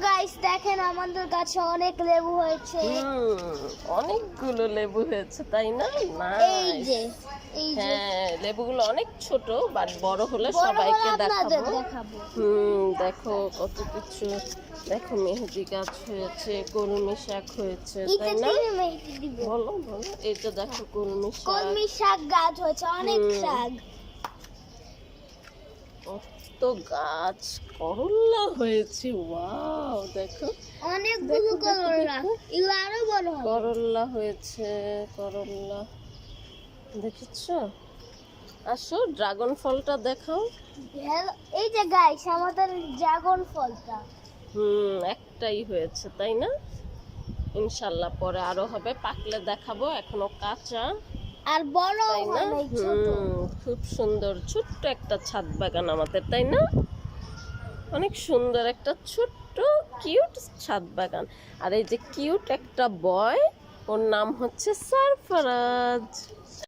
Guys দেখেন আমাদের গাছে অনেক লেবু হয়েছে। অনেকগুলো লেবু হয়েছে তাই না? এই যে হ্যাঁ, লেবুগুলো অনেক ছোট, বাট বড় হলে বড় সবাইকে হলে আপনাদের দেখাবো। দেখাবো। দেখো কত কিছু। দেখো মেহেদি গাছ হয়েছে, কলমি শাক হয়েছে তাই না? মেহেদি দিব। বলো বলো, এই তো দেখো কলমি শাক। কলমি শাক গাছ হয়েছে, অনেক শাক। কত গাছ, করল্লা হয়েছে, ওয়াও দেখো অনেকগুলো করলা, এগুলো আরো বড় হবে। করল্লা হয়েছে, করল্লা দেখেছো? আসো ড্রাগন ফলটা দেখাও। এই যে গাইস আমাদের ড্রাগন ফলটা। একটাই হয়েছে তাই না? ইনশাল্লাহ পরে আরো হবে, পাকলে দেখাবো, এখনো কাঁচা আর বড় তাই না? হয় নাই, ছোট। খুব সুন্দর ছোট্ট একটা ছাদ বাগান আমাদের তাই না? অনেক সুন্দর একটা ছোট্ট কিউট ছাদ বাগান। আর এই যে কিউট একটা বয়, ওর নাম হচ্ছে সারফরাজ।